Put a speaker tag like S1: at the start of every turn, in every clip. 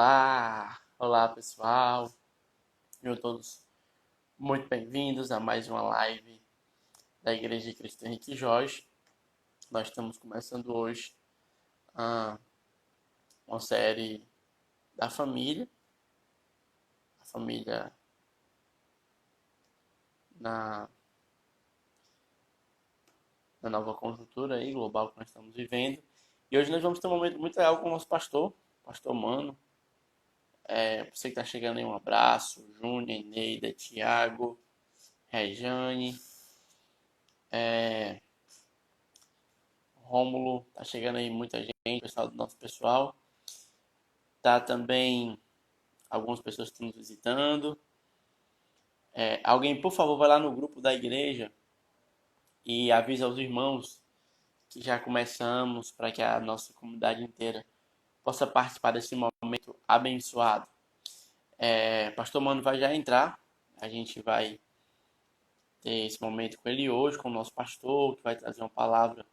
S1: Olá, olá pessoal, sejam todos muito bem-vindos a mais uma live da Igreja de Cristo Henrique Jorge. Nós estamos começando hoje uma série da família, a família na nova conjuntura aí, global que nós estamos vivendo. E hoje nós vamos ter um momento muito legal com o nosso pastor Mano. Você que está chegando aí, um abraço, Júnior, Eneida, Tiago, Rejane, Rômulo, tá chegando aí muita gente, pessoal do nosso pessoal. Tá também algumas pessoas que estão nos visitando. Alguém, por favor, vai lá no grupo da igreja e avisa aos irmãos que já começamos, para que a nossa comunidade inteira possa participar desse momento abençoado. Pastor Mano vai já entrar, a gente vai ter esse momento com ele hoje, com o nosso pastor, que vai trazer uma palavra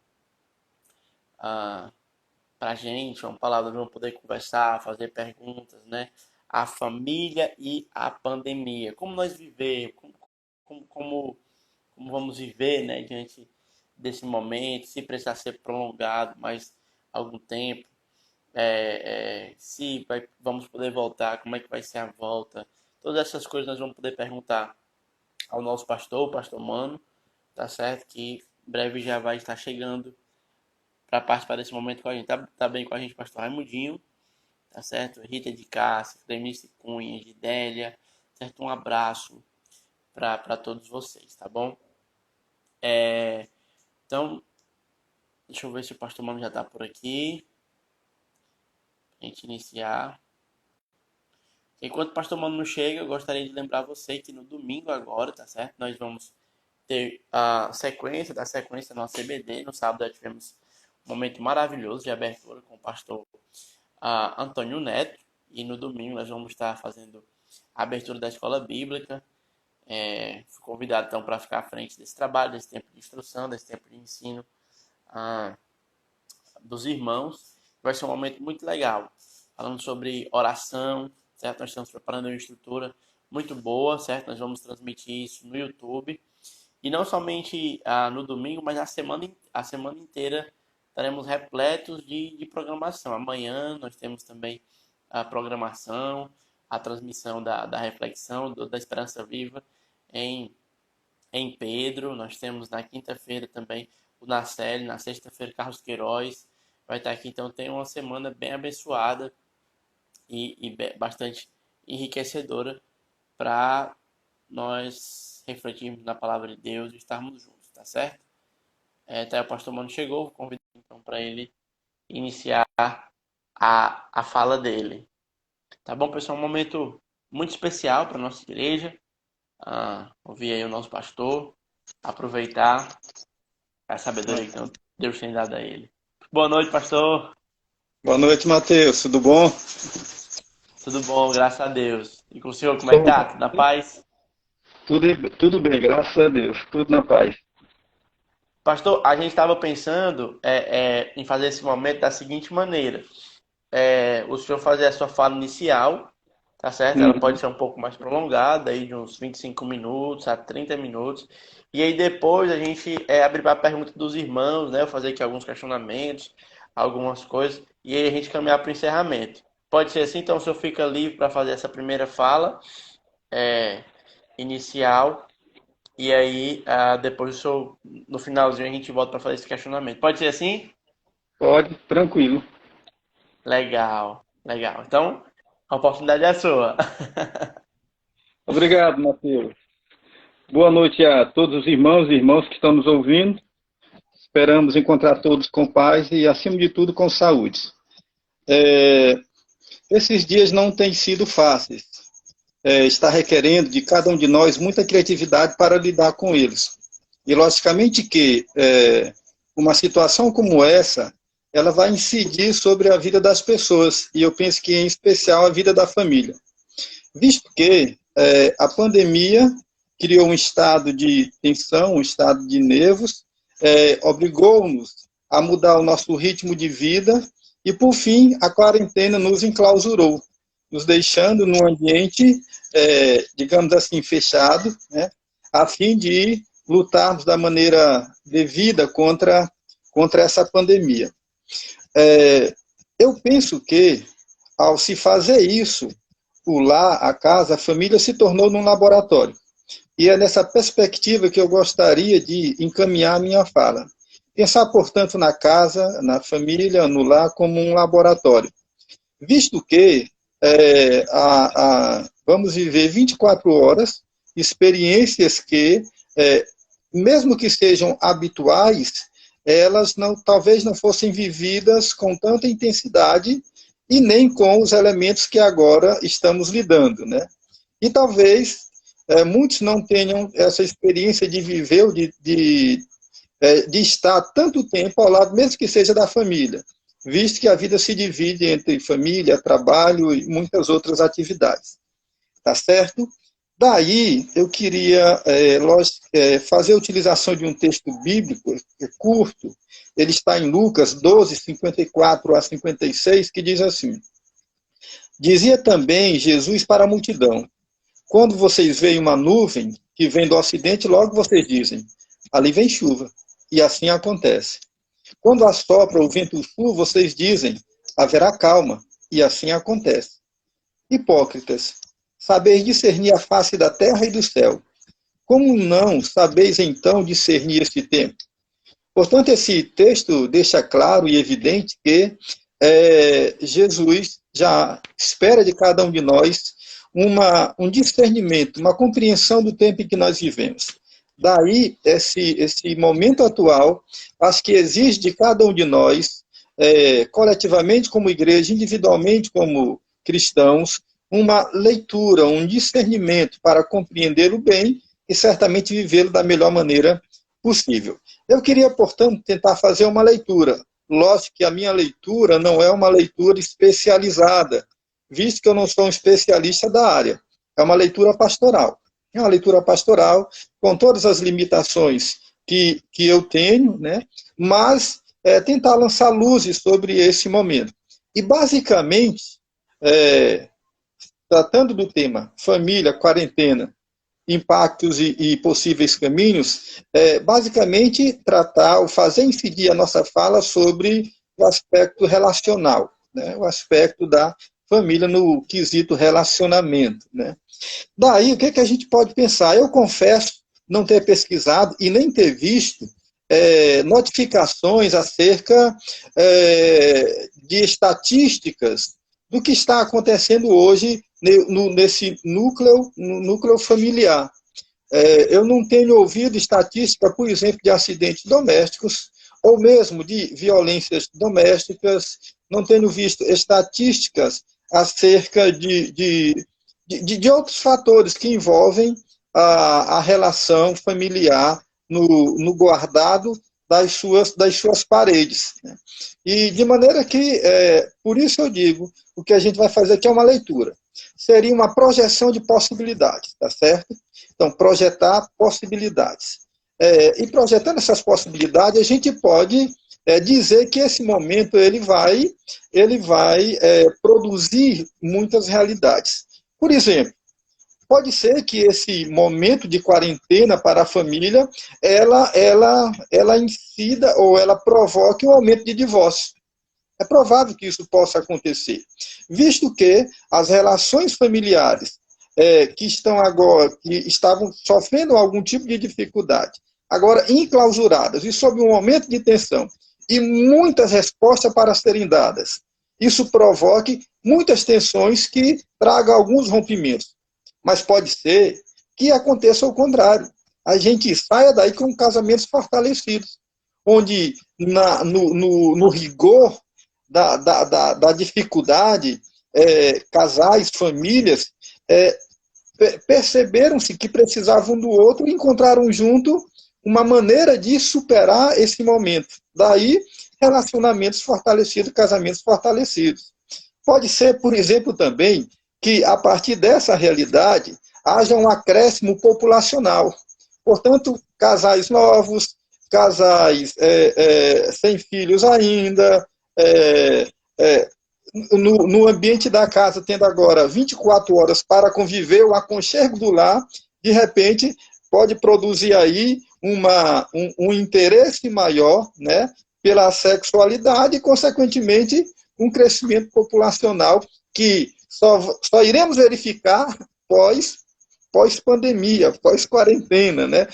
S1: pra gente, uma palavra, vamos poder conversar, fazer perguntas, né? A família e a pandemia. Como nós viver, como vamos viver, né, diante desse momento, se precisar ser prolongado mais algum tempo, vamos poder voltar, como é que vai ser a volta. Todas essas coisas nós vamos poder perguntar ao nosso pastor, o pastor Mano, tá certo? Que em breve já vai estar chegando para participar desse momento com a gente. Tá bem com a gente, pastor Raimundinho, tá certo? Rita de Cássia, Clemice Cunha, Gidélia, certo? Um abraço para todos vocês, tá bom? Então, deixa eu ver se o pastor Mano já tá por aqui, pra gente iniciar. Enquanto o pastor Mano não chega, eu gostaria de lembrar você que no domingo agora, tá certo? Nós vamos ter a sequência da nossa CBD. No sábado nós tivemos um momento maravilhoso de abertura com o pastor Antônio Neto. E no domingo nós vamos estar fazendo a abertura da escola bíblica. Fui convidado então para ficar à frente desse trabalho, desse tempo de instrução, desse tempo de ensino dos irmãos. Vai ser um momento muito legal, falando sobre oração, certo? Nós estamos preparando uma estrutura muito boa, certo? Nós vamos transmitir isso no YouTube. E não somente no domingo, mas a semana inteira estaremos repletos de programação. Amanhã nós temos também a programação, a transmissão da reflexão, da Esperança Viva em Pedro. Nós temos na quinta-feira também o Nacelle, na sexta-feira Carlos Queiroz vai estar aqui. Então tem uma semana bem abençoada e bastante enriquecedora para nós refletirmos na palavra de Deus e estarmos juntos, tá certo? Até o pastor Mano chegou, vou convidar então para ele iniciar a fala dele. Tá bom, pessoal? Um momento muito especial para nossa igreja. Ouvir aí o nosso pastor, aproveitar a sabedoria que Deus tem dado a ele. Boa noite, pastor.
S2: Boa noite, Matheus. Tudo bom?
S1: Tudo bom, graças a Deus. E com o senhor, como é que tá? Tudo na paz?
S2: Tudo bem, graças a Deus. Tudo na paz.
S1: Pastor, a gente estava pensando em fazer esse momento da seguinte maneira. O senhor fazer a sua fala inicial, tá certo? Ela pode ser um pouco mais prolongada, aí de uns 25 minutos a 30 minutos. E aí depois a gente abrir para a pergunta dos irmãos, né? Eu fazer aqui alguns questionamentos, algumas coisas, e aí a gente caminhar para o encerramento. Pode ser assim, então o senhor fica livre para fazer essa primeira fala inicial. E aí, depois no finalzinho a gente volta para fazer esse questionamento. Pode ser assim?
S2: Pode, tranquilo.
S1: Legal, legal. Então, a oportunidade é sua.
S2: Obrigado, Matheus. Boa noite a todos os irmãos e irmãs que estão nos ouvindo. Esperamos encontrar todos com paz e, acima de tudo, com saúde. Esses dias não têm sido fáceis. Está requerendo de cada um de nós muita criatividade para lidar com eles. E, logicamente, que uma situação como essa, ela vai incidir sobre a vida das pessoas, e eu penso que, em especial, a vida da família. Visto que a pandemia criou um estado de tensão, um estado de nervos, obrigou-nos a mudar o nosso ritmo de vida, e, por fim, a quarentena nos enclausurou. nos deixando num ambiente, digamos assim, fechado, né, a fim de lutarmos da maneira devida contra essa pandemia. Eu penso que, ao se fazer isso, o lar, a casa, a família se tornou num laboratório. E é nessa perspectiva que eu gostaria de encaminhar a minha fala. Pensar, portanto, na casa, na família, no lar, como um laboratório. Visto que vamos viver 24 horas, experiências que, mesmo que sejam habituais, elas talvez não fossem vividas com tanta intensidade e nem com os elementos que agora estamos lidando, né? E talvez muitos não tenham essa experiência de viver, ou de estar tanto tempo ao lado, mesmo que seja da família, visto que a vida se divide entre família, trabalho e muitas outras atividades. Tá certo? Daí, eu queria fazer a utilização de um texto bíblico curto, ele está em Lucas 12, 54 a 56, que diz assim: Dizia também Jesus para a multidão: quando vocês veem uma nuvem que vem do ocidente, logo vocês dizem: ali vem chuva. E assim acontece. Quando assopra o vento sul, vocês dizem: haverá calma. E assim acontece. Hipócritas, sabeis discernir a face da terra e do céu. Como não sabeis então discernir este tempo? Portanto, esse texto deixa claro e evidente que Jesus já espera de cada um de nós um discernimento, uma compreensão do tempo em que nós vivemos. Daí, esse momento atual, acho que exige de cada um de nós, coletivamente como igreja, individualmente como cristãos, uma leitura, um discernimento para compreender o bem e certamente vivê-lo da melhor maneira possível. Eu queria, portanto, tentar fazer uma leitura. Lógico que a minha leitura não é uma leitura especializada, visto que eu não sou um especialista da área. É uma leitura pastoral. É uma leitura pastoral com todas as limitações que eu tenho, né? Mas tentar lançar luzes sobre esse momento. E, basicamente, tratando do tema família, quarentena, impactos e possíveis caminhos, basicamente tratar ou fazer incidir a nossa fala sobre o aspecto relacional, né? O aspecto da família no quesito relacionamento, né? Daí, o que a gente pode pensar? Eu confesso não ter pesquisado e nem ter visto notificações acerca de estatísticas do que está acontecendo hoje nesse núcleo familiar. Eu não tenho ouvido estatística, por exemplo, de acidentes domésticos, ou mesmo de violências domésticas, não tenho visto estatísticas acerca de outros fatores que envolvem a relação familiar no guardado das suas paredes. Né? E de maneira que, por isso eu digo, o que a gente vai fazer aqui é uma leitura. Seria uma projeção de possibilidades, tá certo? Então, projetar possibilidades. E projetando essas possibilidades, a gente pode dizer que esse momento ele vai produzir muitas realidades. Por exemplo, pode ser que esse momento de quarentena para a família, ela incida ou ela provoque um aumento de divórcio. É provável que isso possa acontecer, visto que as relações familiares que estavam sofrendo algum tipo de dificuldade, agora enclausuradas e sob um aumento de tensão e muitas respostas para serem dadas, isso provoque muitas tensões que tragam alguns rompimentos. Mas pode ser que aconteça o contrário. A gente saia daí com casamentos fortalecidos, onde no rigor da dificuldade, casais, famílias, perceberam-se que precisavam do outro e encontraram junto uma maneira de superar esse momento. Daí, relacionamentos fortalecidos, casamentos fortalecidos. Pode ser, por exemplo, também, que a partir dessa realidade haja um acréscimo populacional. Portanto, casais novos, casais sem filhos ainda, no ambiente da casa, tendo agora 24 horas para conviver, o aconchego do lar, de repente, pode produzir aí um interesse maior, né, pela sexualidade e, consequentemente, um crescimento populacional que só iremos verificar pós-pandemia, pós-quarentena, né,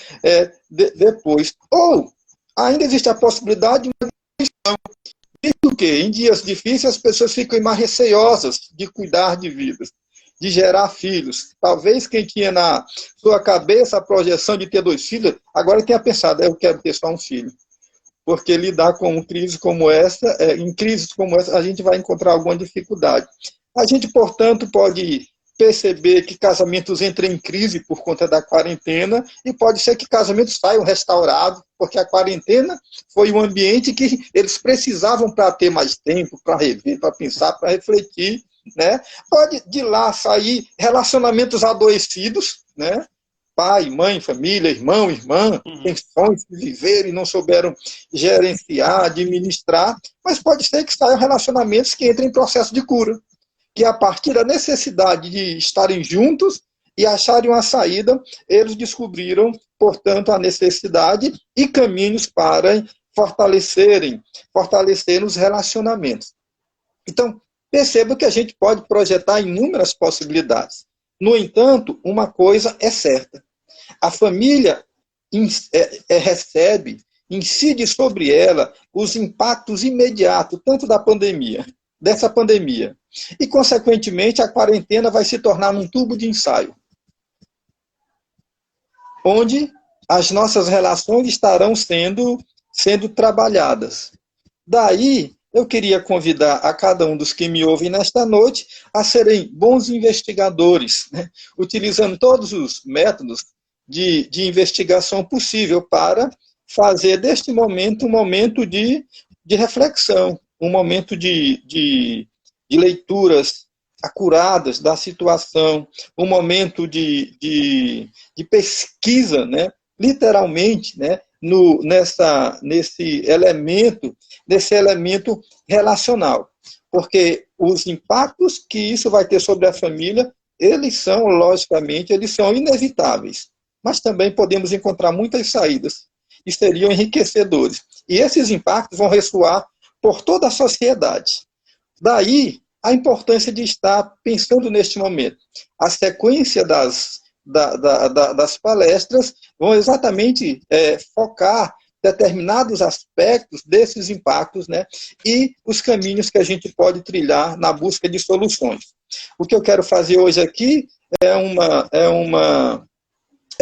S2: depois. Ou ainda existe a possibilidade de porque em dias difíceis as pessoas ficam mais receosas de cuidar de vidas, de gerar filhos. Talvez quem tinha na sua cabeça a projeção de ter 2 filhos, agora tenha pensado, eu quero ter só um filho. Porque lidar com crise como essa, em crises como essa, a gente vai encontrar alguma dificuldade. A gente, portanto, pode perceber que casamentos entram em crise por conta da quarentena e pode ser que casamentos saiam restaurados, porque a quarentena foi um ambiente que eles precisavam para ter mais tempo, para rever, para pensar, para refletir, né? Pode de lá sair relacionamentos adoecidos, né? Pai, mãe, família, irmão, irmã, têm sonhos de viver e não souberam gerenciar, administrar, mas pode ser que saiam relacionamentos que entrem em processo de cura, que a partir da necessidade de estarem juntos e acharem uma saída, eles descobriram, portanto, a necessidade e caminhos para fortalecer os relacionamentos. Então, perceba que a gente pode projetar inúmeras possibilidades. No entanto, uma coisa é certa. A família recebe, incide sobre ela os impactos imediatos, tanto dessa pandemia, e, consequentemente, a quarentena vai se tornar um tubo de ensaio, onde as nossas relações estarão sendo trabalhadas. Daí, eu queria convidar a cada um dos que me ouvem nesta noite a serem bons investigadores, né? Utilizando todos os métodos de investigação possível para fazer deste momento um momento de reflexão, um momento de leituras acuradas da situação, um momento de pesquisa, né? Literalmente, né? Nesse elemento relacional. Porque os impactos que isso vai ter sobre a família, logicamente, eles são inevitáveis. Mas também podemos encontrar muitas saídas e seriam enriquecedores. E esses impactos vão ressoar por toda a sociedade. Daí a importância de estar pensando neste momento. A sequência das palestras vão exatamente focar determinados aspectos desses impactos, né, e os caminhos que a gente pode trilhar na busca de soluções. O que eu quero fazer hoje aqui é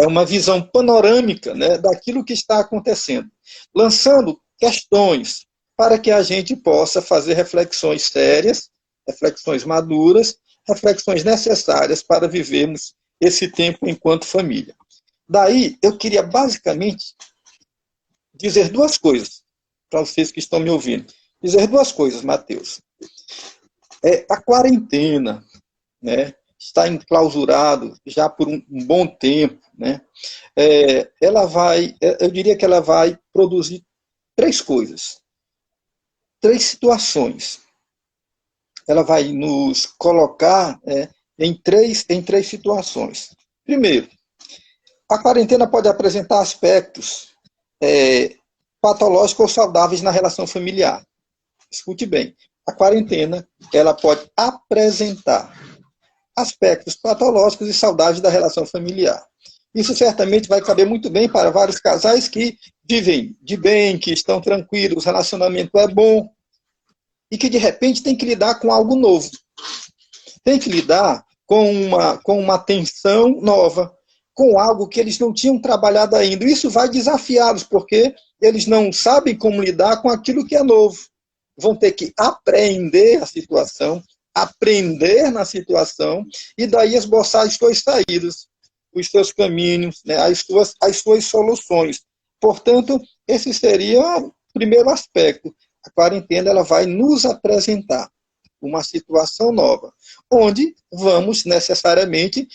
S2: uma visão panorâmica, né, daquilo que está acontecendo, lançando questões para que a gente possa fazer reflexões sérias, reflexões maduras, reflexões necessárias para vivermos esse tempo enquanto família. Daí, eu queria basicamente dizer 2 coisas para vocês que estão me ouvindo. Dizer 2 coisas, Mateus. A quarentena, né, está enclausurado já por um bom tempo, né? Eu diria que ela vai produzir 3 coisas, 3 situações. Ela vai nos colocar em três situações. Primeiro, a quarentena pode apresentar aspectos patológicos ou saudáveis na relação familiar. Escute bem, a quarentena ela pode apresentar aspectos patológicos e saudáveis da relação familiar. Isso certamente vai caber muito bem para vários casais que vivem de bem, que estão tranquilos, o relacionamento é bom, e que de repente tem que lidar com algo novo. Tem que lidar com uma tensão nova, com algo que eles não tinham trabalhado ainda. Isso vai desafiá-los, porque eles não sabem como lidar com aquilo que é novo. Vão ter que aprender a situação, aprender na situação, e daí esboçar as suas saídas, os seus caminhos, né, as suas soluções. Portanto, esse seria o primeiro aspecto. A quarentena ela vai nos apresentar uma situação nova, onde vamos necessariamente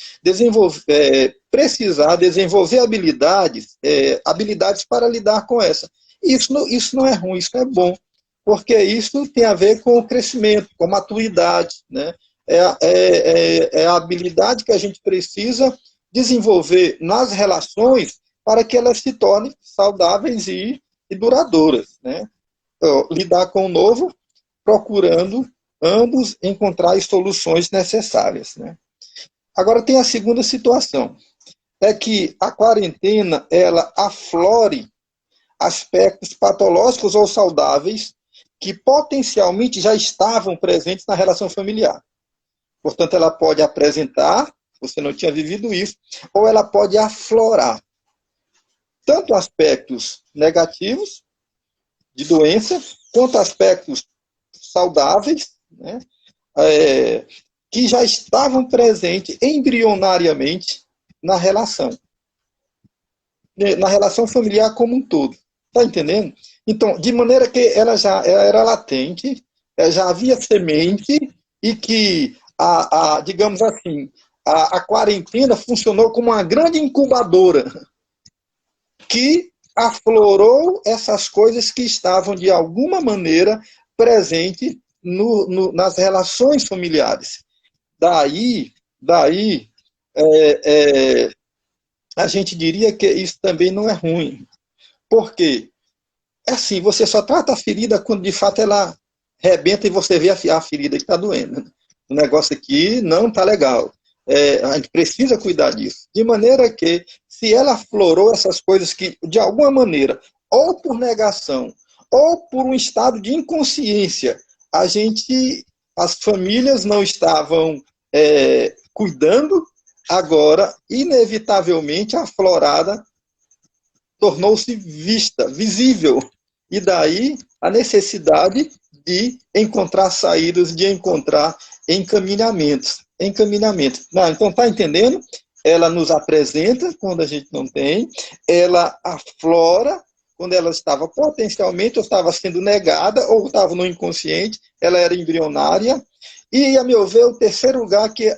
S2: precisar desenvolver habilidades para lidar com essa. Isso não é ruim, isso é bom, porque isso tem a ver com o crescimento, com a maturidade, né? É a habilidade que a gente precisa desenvolver nas relações para que elas se tornem saudáveis e duradouras, né? Então, lidar com o novo, procurando ambos encontrar as soluções necessárias, né? Agora tem a segunda situação, é que a quarentena ela aflore aspectos patológicos ou saudáveis que potencialmente já estavam presentes na relação familiar. Portanto, ela pode apresentar, você não tinha vivido isso, ou ela pode aflorar tanto aspectos negativos de doença, quanto aspectos saudáveis, né, que já estavam presentes embrionariamente na relação familiar como um todo. Está entendendo? Então, de maneira que ela era latente, já havia semente e que, digamos assim, a quarentena funcionou como uma grande incubadora que aflorou essas coisas que estavam, de alguma maneira, presentes nas relações familiares. Daí a gente diria que isso também não é ruim. Por quê? É assim, você só trata a ferida quando de fato ela rebenta e você vê a ferida que está doendo. O negócio aqui não está legal. A gente precisa cuidar disso. De maneira que, se ela aflorou essas coisas que, de alguma maneira, ou por negação, ou por um estado de inconsciência, as famílias não estavam cuidando, agora, inevitavelmente, a aflorada tornou-se visível. E daí a necessidade de encontrar saídas, de encontrar encaminhamentos. Não, então, está entendendo? Ela nos apresenta quando a gente não tem, ela aflora quando ela estava potencialmente, ou estava sendo negada, ou estava no inconsciente, ela era embrionária. E, a meu ver, o terceiro lugar, que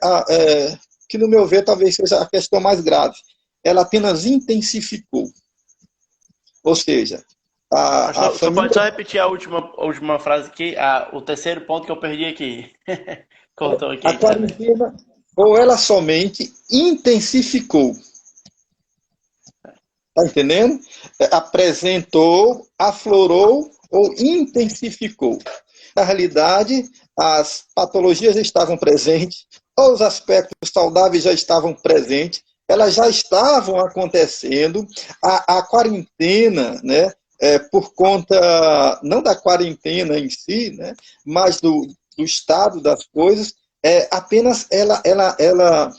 S2: no meu ver talvez seja a questão mais grave, ela apenas intensificou. Ou seja, a
S1: Só pode só
S2: família...
S1: repetir a última frase aqui, o terceiro ponto que eu perdi aqui. Cortou aqui a
S2: A
S1: internet.
S2: quarentena, ou ela somente intensificou, tá entendendo? Apresentou, aflorou ou intensificou. Na realidade, as patologias já estavam presentes, ou os aspectos saudáveis já estavam presentes, elas já estavam acontecendo. A quarentena, né, por conta, não da quarentena em si, né, mas do estado das coisas, apenas ela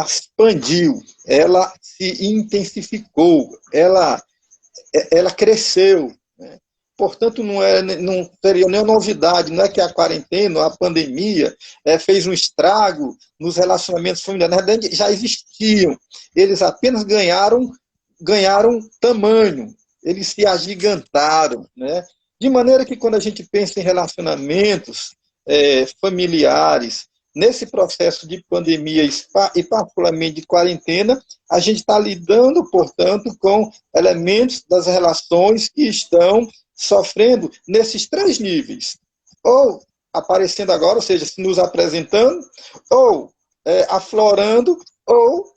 S2: expandiu, ela se intensificou, ela cresceu. Né? Portanto, não teria nenhuma novidade, não é que a quarentena, a pandemia, fez um estrago nos relacionamentos familiares. Na verdade, já existiam. Eles apenas ganharam tamanho, eles se agigantaram. Né? De maneira que, quando a gente pensa em relacionamentos familiares, nesse processo de pandemia e particularmente de quarentena, a gente está lidando, portanto, com elementos das relações que estão sofrendo nesses três níveis. Ou aparecendo agora, ou seja, se nos apresentando, ou aflorando, ou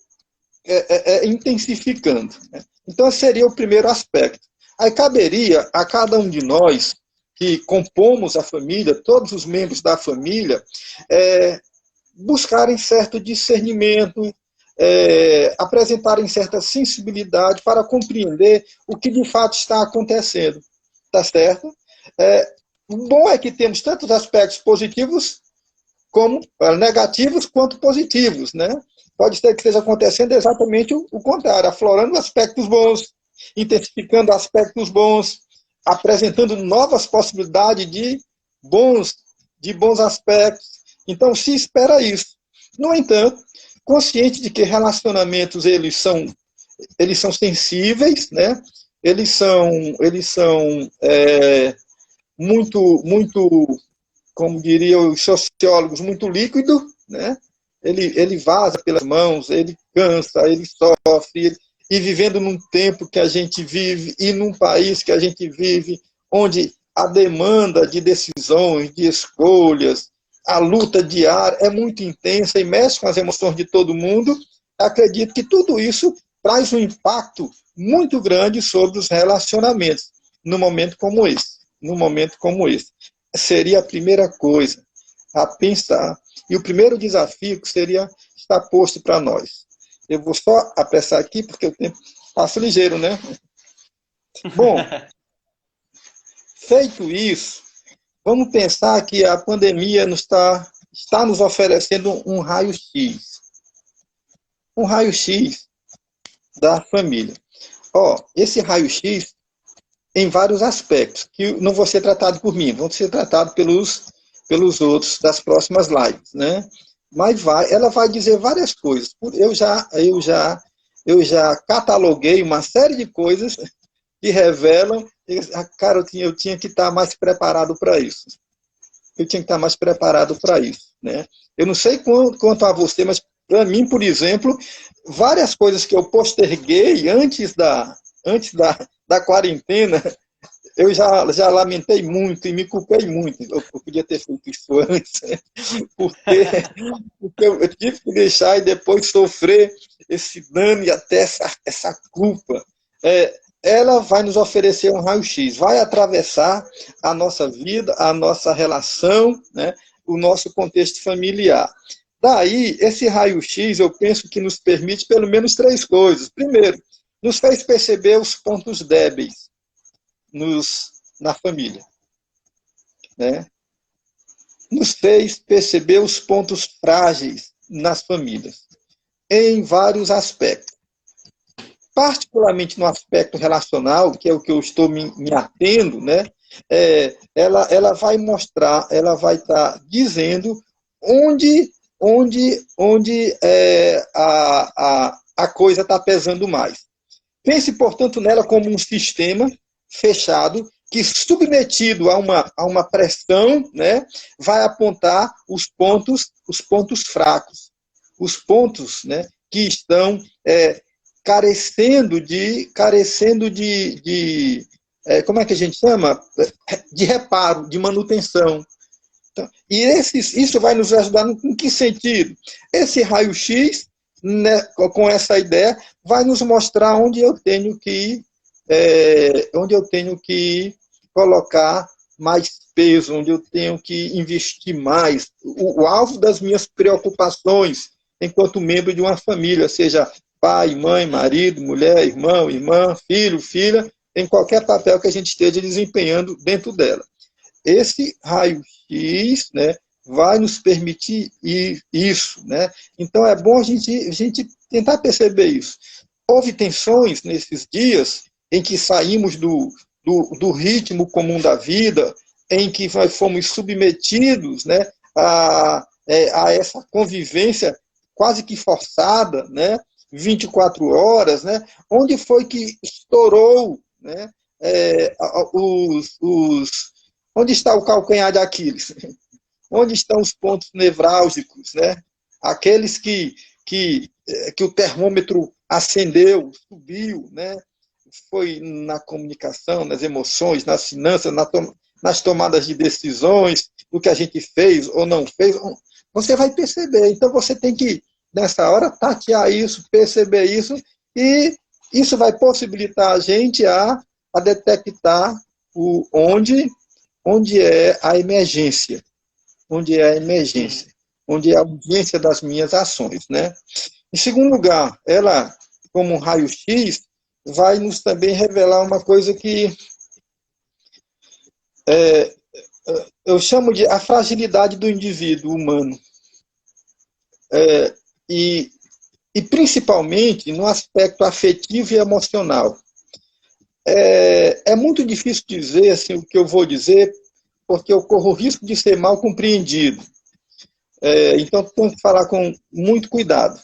S2: intensificando. Né? Então, esse seria o primeiro aspecto. Aí caberia a cada um de nós que compomos a família, todos os membros da família, buscarem certo discernimento, apresentarem certa sensibilidade para compreender o que de fato está acontecendo. Tá certo? O bom é que temos tantos aspectos positivos como negativos quanto positivos, né? Pode ser que esteja acontecendo exatamente o contrário, aflorando aspectos bons, intensificando aspectos bons, apresentando novas possibilidades de bons aspectos. Então, se espera isso. No entanto, consciente de que relacionamentos eles são sensíveis, né? Eles são muito, como diriam os sociólogos, muito líquido, né? Ele vaza pelas mãos, ele cansa, ele sofre, e vivendo num tempo que a gente vive e num país que a gente vive, onde a demanda de decisões, de escolhas, a luta diária é muito intensa e mexe com as emoções de todo mundo, acredito que tudo isso traz um impacto muito grande sobre os relacionamentos num momento como esse. Num momento como esse. Seria a primeira coisa a pensar. E o primeiro desafio que seria estar posto para nós. Eu vou só apressar aqui, porque o tempo passa ligeiro, né? Bom, feito isso, vamos pensar que a pandemia está nos oferecendo um raio-x. Um raio-x da família. Esse raio-x em vários aspectos, que não vão ser tratados por mim, vão ser tratados pelos outros das próximas lives, né? Mas ela vai dizer várias coisas. Eu já cataloguei uma série de coisas que revelam, cara, eu tinha que estar mais preparado para isso. Eu tinha que estar mais preparado para isso, né? Eu não sei quanto a você, mas para mim, por exemplo, várias coisas que eu posterguei antes da quarentena, eu já lamentei muito e me culpei muito. Eu podia ter feito isso antes, porque, porque eu tive que deixar e depois sofrer esse dano e até essa culpa. Ela vai nos oferecer um raio-x, vai atravessar a nossa vida, a nossa relação, né, o nosso contexto familiar. Daí, esse raio-x, eu penso que nos permite pelo menos três coisas. Primeiro, nos fez perceber os pontos débeis na família, né? Nos fez perceber os pontos frágeis nas famílias, em vários aspectos. Particularmente no aspecto relacional, que é o que eu estou me atendo, né? Ela vai mostrar, ela vai estar dizendo onde a coisa está pesando mais. Pense, portanto, nela como um sistema fechado que, submetido a uma pressão, né, vai apontar os pontos fracos, os pontos, né, que estão carecendo de como é que a gente chama? De reparo, de manutenção. Então, e isso vai nos ajudar em que sentido? Esse raio-x, né, com essa ideia, vai nos mostrar onde eu tenho que colocar mais peso, onde eu tenho que investir mais. O alvo das minhas preocupações enquanto membro de uma família, seja pai, mãe, marido, mulher, irmão, irmã, filho, filha, em qualquer papel que a gente esteja desempenhando dentro dela. Esse raio-x, né, vai nos permitir isso, né? Então é bom a gente tentar perceber isso. Houve tensões nesses dias em que saímos do ritmo comum da vida, em que nós fomos submetidos, né, a essa convivência quase que forçada, né, 24 horas, né, onde foi que estourou, né, onde está o calcanhar de Aquiles? Onde estão os pontos nevrálgicos, né? Aqueles que o termômetro acendeu, subiu, né? Foi na comunicação, nas emoções, nas finanças, nas tomadas de decisões, no que a gente fez ou não fez. Você vai perceber. Então, você tem que, nessa hora, tatear isso, perceber isso, e isso vai possibilitar a gente a detectar onde é a emergência, onde é a urgência das minhas ações, né? Em segundo lugar, ela, como um raio-x, vai nos também revelar uma coisa que eu chamo de a fragilidade do indivíduo humano. E principalmente no aspecto afetivo e emocional. É muito difícil dizer assim, o que eu vou dizer, porque eu corro o risco de ser mal compreendido. Então, tenho que falar com muito cuidado.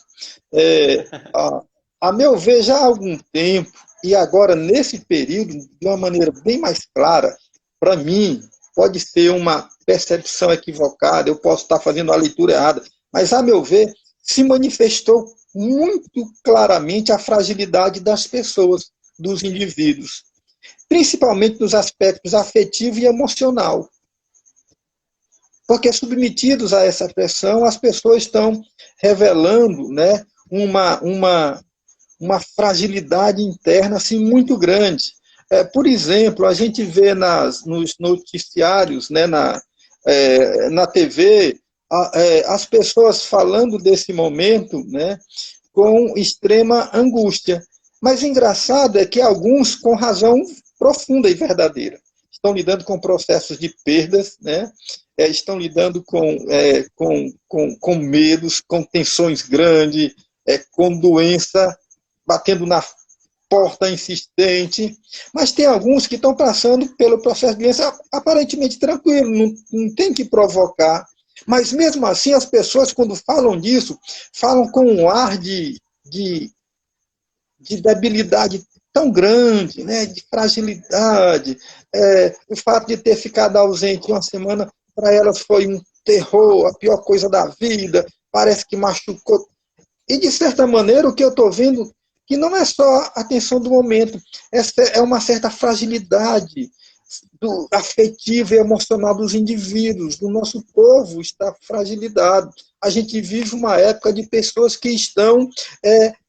S2: A meu ver, já há algum tempo, e agora nesse período, de uma maneira bem mais clara, para mim, pode ser uma percepção equivocada, eu posso estar fazendo a leitura errada, mas, a meu ver, se manifestou muito claramente a fragilidade das pessoas, dos indivíduos. principalmente nos aspectos afetivo e emocional. Porque submetidos a essa pressão, as pessoas estão revelando, né, uma fragilidade interna assim, muito grande. Por exemplo, a gente vê nos noticiários, né, na TV, as pessoas falando desse momento, né, com extrema angústia. Mas o engraçado é que alguns com razão profunda e verdadeira. Estão lidando com processos de perdas, né? Estão lidando com medos, com tensões grandes, com doença batendo na porta insistente, mas tem alguns que estão passando pelo processo de doença aparentemente tranquilo, não tem que provocar. Mas mesmo assim, as pessoas, quando falam disso, falam com um ar de debilidade tão grande, né, de fragilidade. O fato de ter ficado ausente uma semana, para elas foi um terror, a pior coisa da vida, parece que machucou. E, de certa maneira, o que eu estou vendo que não é só a tensão do momento, é uma certa fragilidade afetiva e emocional dos indivíduos, do nosso povo está fragilizado. A gente vive uma época de pessoas que estão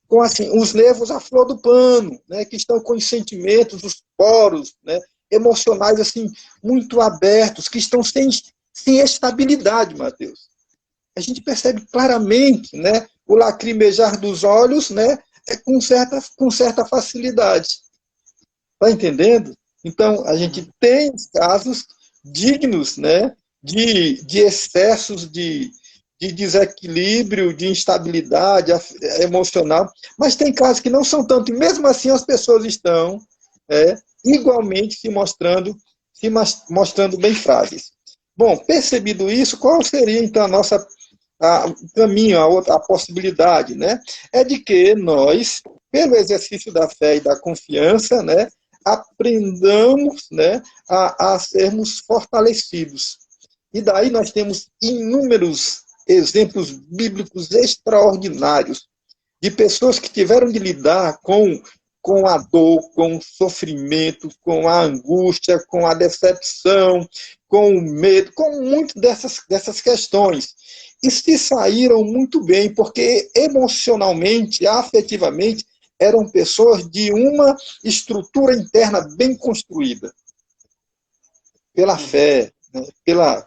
S2: com assim, os nervos à flor do pano, né, que estão com os sentimentos, os poros, né, emocionais assim, muito abertos, que estão sem estabilidade, Mateus. A gente percebe claramente, né, o lacrimejar dos olhos, né, com certa facilidade. Está entendendo? Então, a gente tem casos dignos, né, de excessos de desequilíbrio, de instabilidade emocional, mas tem casos que não são tanto, e mesmo assim as pessoas estão igualmente se mostrando bem frágeis. Bom, percebido isso, qual seria então o caminho, a possibilidade, né? É de que nós, pelo exercício da fé e da confiança, né, aprendamos, né, a sermos fortalecidos. E daí nós temos inúmeros exemplos bíblicos extraordinários de pessoas que tiveram de lidar com a dor, com o sofrimento, com a angústia, com a decepção, com o medo, com muitas dessas questões. E se saíram muito bem, porque emocionalmente, afetivamente, eram pessoas de uma estrutura interna bem construída. Pela fé, né,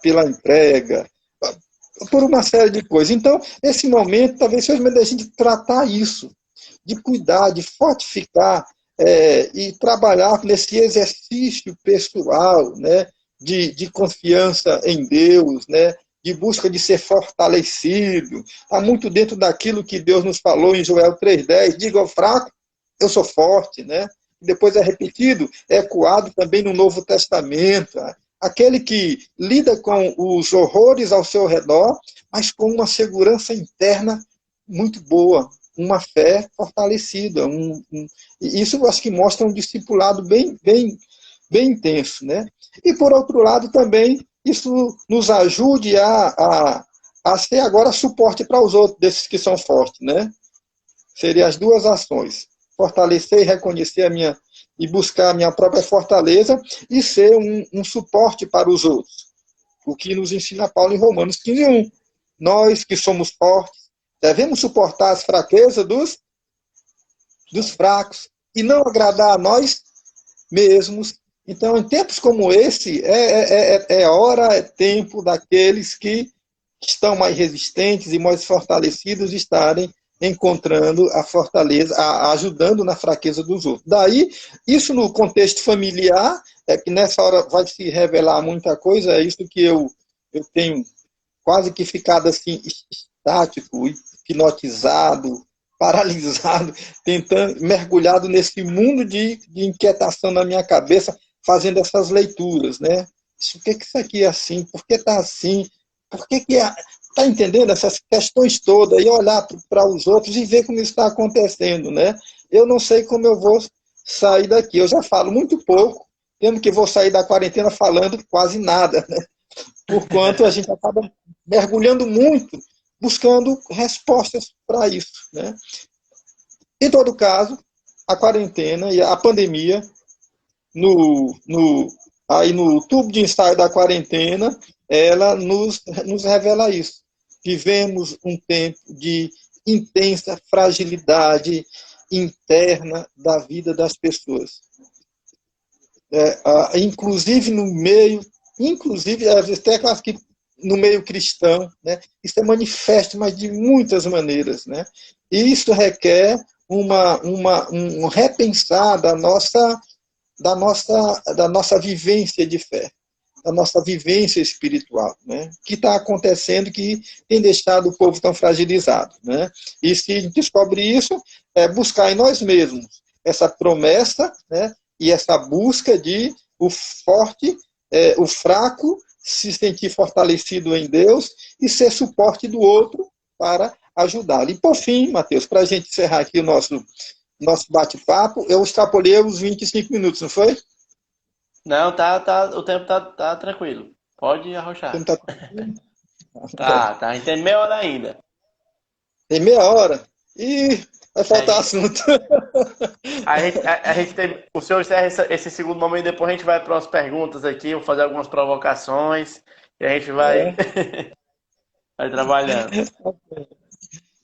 S2: pela entrega, por uma série de coisas. Então, esse momento talvez seja o momento da gente tratar isso, de cuidar, de fortificar e trabalhar nesse exercício pessoal, né, de confiança em Deus, né, de busca de ser fortalecido. Está muito dentro daquilo que Deus nos falou em Joel 3,10, diga ao fraco, eu sou forte, né? Depois é repetido, é ecoado também no Novo Testamento. Aquele que lida com os horrores ao seu redor, mas com uma segurança interna muito boa, uma fé fortalecida. Isso eu acho que mostra um discipulado bem intenso, né? E, por outro lado, também, isso nos ajude a ser agora suporte para os outros, desses que são fortes, né? Seriam as duas ações. Fortalecer e reconhecer e buscar a minha própria fortaleza e ser um suporte para os outros. O que nos ensina Paulo em Romanos 15:1. Nós que somos fortes, devemos suportar as fraquezas dos fracos e não agradar a nós mesmos. Então, em tempos como esse, é tempo daqueles que estão mais resistentes e mais fortalecidos estarem encontrando a fortaleza, ajudando na fraqueza dos outros. Daí, isso no contexto familiar, que nessa hora vai se revelar muita coisa, é isso que eu tenho quase que ficado assim, estático, hipnotizado, paralisado, tentando, mergulhado nesse mundo de inquietação na minha cabeça, fazendo essas leituras, né? O que isso aqui é assim? Por que está assim? Por que está entendendo essas questões todas e olhar para os outros e ver como isso está acontecendo, né? Eu não sei como eu vou sair daqui. Eu já falo muito pouco, tendo que vou sair da quarentena falando quase nada, né? Porquanto a gente acaba mergulhando muito, buscando respostas para isso, né? Em todo caso, a quarentena e a pandemia aí no tubo de ensaio da quarentena, ela nos revela isso. Vivemos um tempo de intensa fragilidade interna da vida das pessoas. Inclusive no meio, até que no meio cristão, né? Isso é manifesto, mas de muitas maneiras, né? E isso requer um repensar da nossa vivência de fé, da nossa vivência espiritual, né? Que está acontecendo, que tem deixado o povo tão fragilizado, né? E se descobre isso, é buscar em nós mesmos essa promessa, né? E essa busca de o forte, o fraco se sentir fortalecido em Deus e ser suporte do outro para ajudá-lo. E por fim, Mateus, para a gente encerrar aqui o nosso bate-papo, eu extrapolei os 25 minutos, não foi?
S1: Não, o tempo tá tranquilo. Pode arrochar.
S2: Tá...
S1: Tá, a gente tem meia hora ainda.
S2: Tem meia hora. Ih, vai faltar assunto.
S1: A gente tem. O senhor encerra esse segundo momento, depois a gente vai para umas perguntas aqui, vou fazer algumas provocações e a gente vai, vai trabalhando.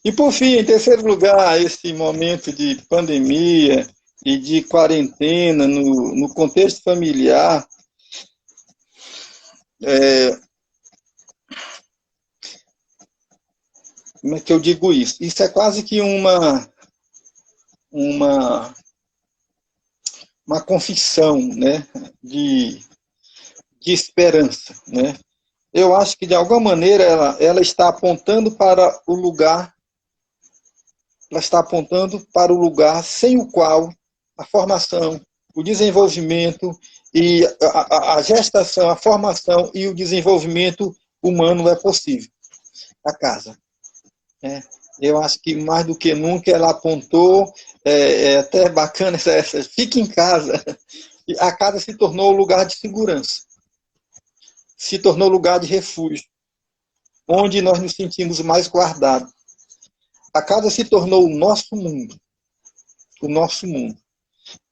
S2: E por fim, em terceiro lugar, esse momento de pandemia e de quarentena no contexto familiar, como é que eu digo isso? Isso é quase que uma confissão, né, de esperança, né? Eu acho que de alguma maneira ela está apontando para o lugar, sem o qual a formação, o desenvolvimento e a gestação, a formação e o desenvolvimento humano é possível. A casa. Eu acho que mais do que nunca ela apontou, até bacana essa fique em casa. E a casa se tornou lugar de segurança, se tornou lugar de refúgio, onde nós nos sentimos mais guardados. A casa se tornou o nosso mundo. O nosso mundo.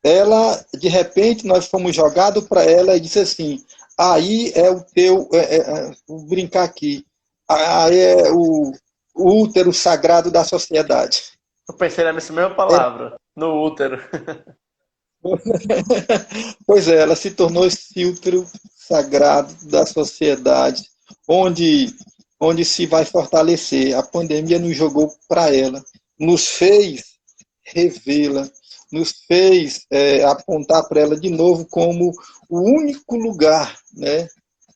S2: Ela, de repente, nós fomos jogados para ela e disse assim, aí é o teu, vou brincar aqui, aí é o útero sagrado da sociedade.
S1: Eu pensei nessa mesma palavra, no útero.
S2: Pois é, ela se tornou esse útero sagrado da sociedade, onde se vai fortalecer. A pandemia nos jogou para ela, nos fez revê-la, nos fez apontar para ela de novo como o único lugar, né,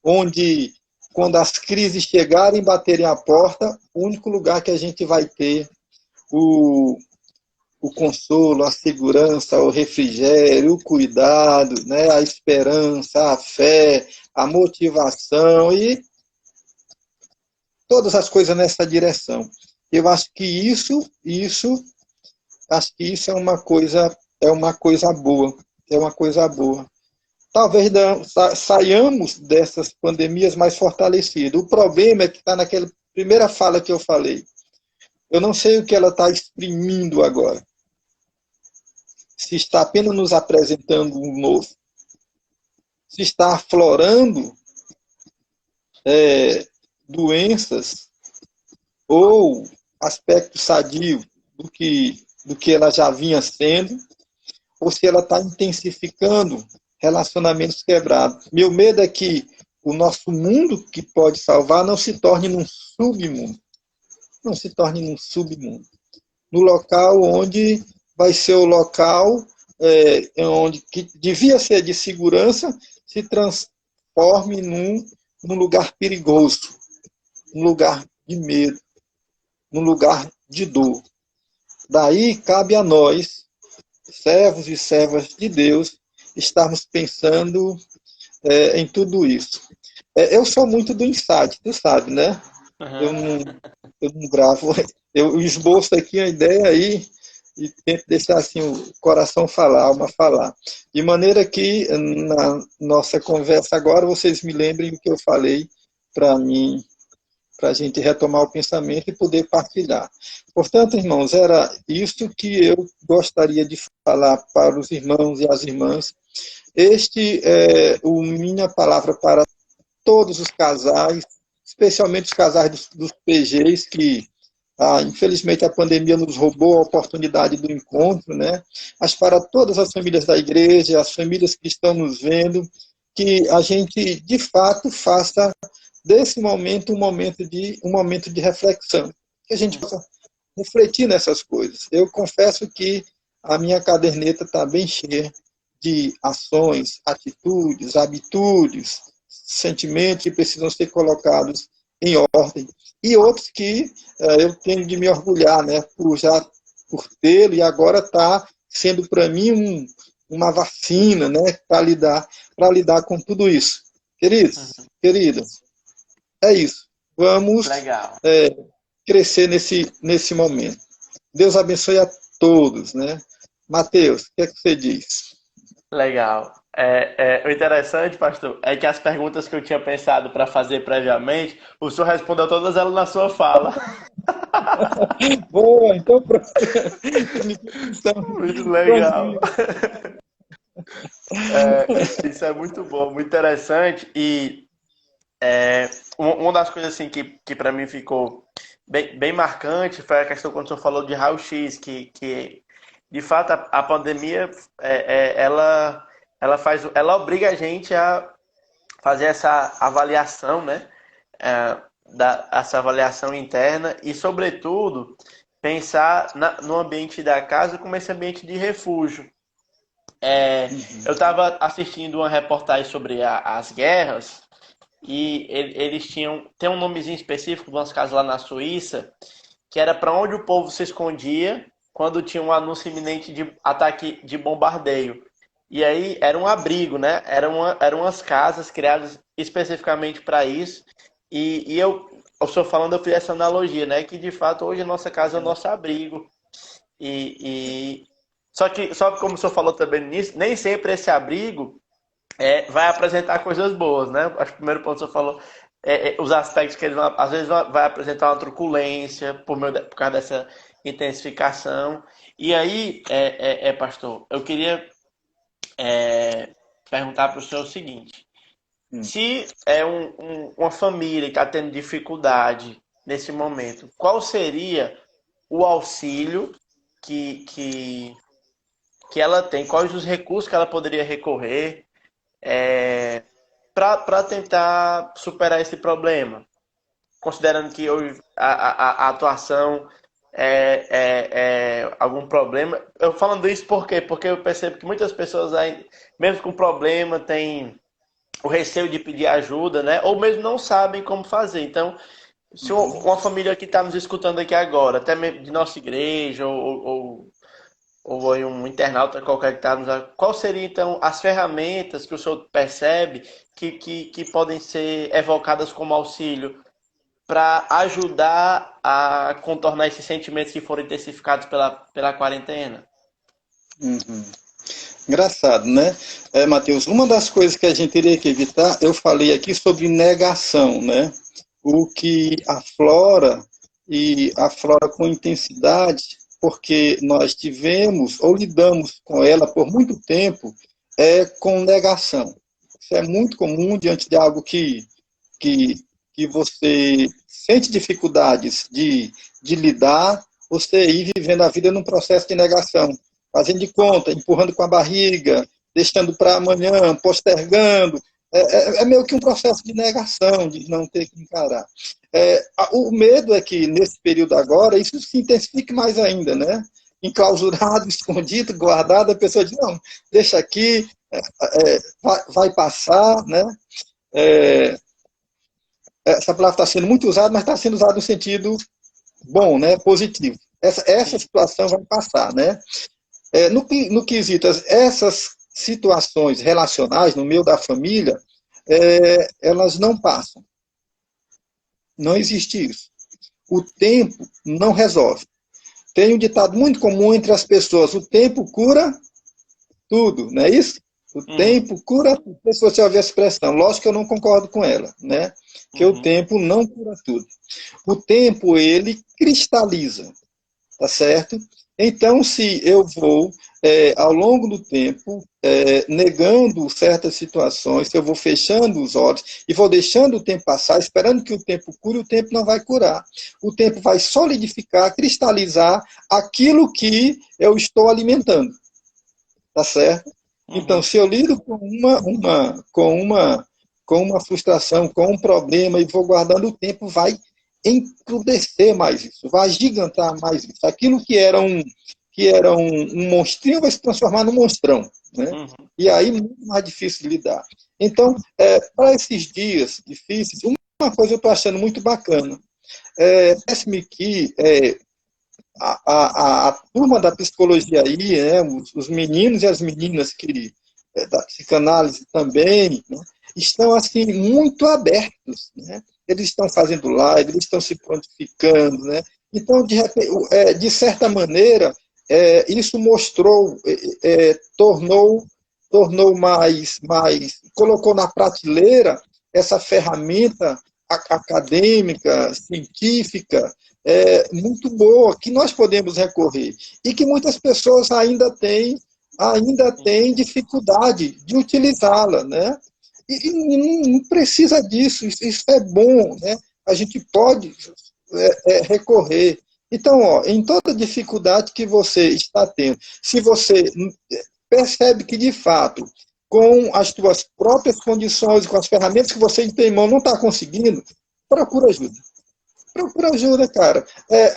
S2: onde, quando as crises chegarem e baterem a porta, o único lugar que a gente vai ter o consolo, a segurança, o refrigério, o cuidado, né, a esperança, a fé, a motivação e todas as coisas nessa direção. Eu acho que isso é uma coisa boa, Talvez saiamos dessas pandemias mais fortalecidos. O problema é que está naquela primeira fala que eu falei. Eu não sei o que ela está exprimindo agora. Se está apenas nos apresentando um novo. Se está aflorando doenças ou aspectos sadios do que ela já vinha sendo, ou se ela está intensificando relacionamentos quebrados. Meu medo é que o nosso mundo que pode salvar não se torne num submundo. Não se torne num submundo. No local onde vai ser o local onde que devia ser de segurança, se transforme num lugar perigoso, num lugar de medo, num lugar de dor. Daí cabe a nós, servos e servas de Deus, estarmos pensando em tudo isso. Eu sou muito do insight, tu sabe, né? Uhum. Eu não gravo, eu esboço aqui a ideia aí e tento deixar assim o coração falar, a alma falar. De maneira que na nossa conversa agora vocês me lembrem o que eu falei para mim, para a gente retomar o pensamento e poder partilhar. Portanto, irmãos, era isso que eu gostaria de falar para os irmãos e as irmãs Este é minha palavra para todos os casais, especialmente os casais dos PGs, que infelizmente a pandemia nos roubou a oportunidade do encontro, né? Mas para todas as famílias da igreja, as famílias que estão nos vendo, que a gente de fato faça desse momento um momento de reflexão, que a gente possa refletir nessas coisas. Eu confesso que a minha caderneta está bem cheia de ações, atitudes, habitudes, sentimentos que precisam ser colocados em ordem. E outros que eu tenho de me orgulhar, né, por tê-lo, e agora está sendo para mim uma vacina, né, para lidar com tudo isso. Queridos, queridas, é isso. Vamos
S1: Legal.
S2: crescer nesse momento. Deus abençoe a todos, né? Mateus, o que é que você diz?
S1: Legal. O interessante, pastor, é que as perguntas que eu tinha pensado para fazer previamente, o senhor respondeu todas elas na sua fala.
S2: Boa, então pronto.
S1: Muito legal. Isso é muito bom, muito interessante. E uma das coisas assim que para mim ficou bem marcante foi a questão quando o senhor falou de raio-x, que de fato a pandemia ela obriga a gente a fazer essa avaliação, né? Essa avaliação interna e, sobretudo, pensar no ambiente da casa como esse ambiente de refúgio. Eu estava assistindo uma reportagem sobre as guerras e eles tem um nomezinho específico de umas casas lá na Suíça que era para onde o povo se escondia quando tinha um anúncio iminente de ataque de bombardeio. E aí era um abrigo, né? Eram umas casas criadas especificamente para isso. O senhor falando, eu fiz essa analogia, né? Que de fato hoje a nossa casa é o nosso abrigo. E, e... Só que como o senhor falou também nisso, nem sempre esse abrigo vai apresentar coisas boas, né? Acho que o primeiro ponto que o senhor falou os aspectos que eles às vezes vai apresentar uma truculência por causa dessa intensificação. E aí, pastor, eu queria perguntar para o senhor o seguinte: se é uma família que está tendo dificuldade nesse momento, qual seria o auxílio que, que ela tem? Quais os recursos que ela poderia recorrer para tentar superar esse problema? Considerando que hoje a atuação algum problema. Eu falando isso por quê? Porque eu percebo que muitas pessoas, mesmo com problema, têm o receio de pedir ajuda, né? Ou mesmo não sabem como fazer. Então, se uma família que está nos escutando aqui agora, até mesmo de nossa igreja, ou aí um internauta qualquer que está nos... Qual seria, então, as ferramentas que o senhor percebe que podem ser evocadas como auxílio para ajudar a contornar esses sentimentos que foram intensificados pela quarentena?
S2: Uhum. Engraçado, né? Matheus, uma das coisas que a gente teria que evitar, eu falei aqui sobre negação, né? O que aflora, e aflora com intensidade, porque nós tivemos ou lidamos com ela por muito tempo, com negação. Isso é muito comum diante de algo que, que você sente dificuldades de lidar, você ir vivendo a vida num processo de negação, fazendo de conta, empurrando com a barriga, deixando para amanhã, postergando. É meio que um processo de negação, de não ter que encarar. O medo é que, nesse período agora, isso se intensifique mais ainda, né? Enclausurado, escondido, guardado, a pessoa diz, não, deixa aqui, vai passar, né? Essa palavra está sendo muito usada, mas está sendo usada no sentido bom, né? Positivo. Essa situação vai passar, né? No quesito, essas situações relacionais no meio da família, elas não passam. Não existe isso. O tempo não resolve. Tem um ditado muito comum entre as pessoas: o tempo cura tudo, não é isso? O tempo cura tudo. Se você ouvir a expressão, lógico que eu não concordo com ela, né? Que o tempo não cura tudo. O tempo, ele cristaliza, tá certo? Então, se eu vou ao longo do tempo, negando certas situações, se eu vou fechando os olhos e vou deixando o tempo passar, esperando que o tempo cure, o tempo não vai curar. O tempo vai solidificar, cristalizar aquilo que eu estou alimentando. Tá certo? Então,
S1: Uhum.
S2: se eu lido com uma frustração, com um problema, e vou guardando o tempo, vai encrudescer mais isso, vai gigantar mais isso. Aquilo que era um monstrinho vai se transformar num monstrão, né?
S1: Uhum.
S2: E aí muito mais difícil de lidar. Então, para esses dias difíceis, uma coisa eu estou achando muito bacana. Parece-me que a turma da psicologia aí, né, os meninos e as meninas da psicanálise também, né, estão assim muito abertos, né? Eles estão fazendo live, eles estão se prontificando, né? Então, de certa maneira, isso mostrou, tornou colocou na prateleira essa ferramenta acadêmica, científica, muito boa, que nós podemos recorrer, e que muitas pessoas ainda têm dificuldade de utilizá-la, né? E não precisa disso, isso é bom, né? A gente pode recorrer. Então, ó, em toda dificuldade que você está tendo, se você percebe que, de fato, com as suas próprias condições, com as ferramentas que você tem em mão, não está conseguindo, procura ajuda. Procura ajuda, cara.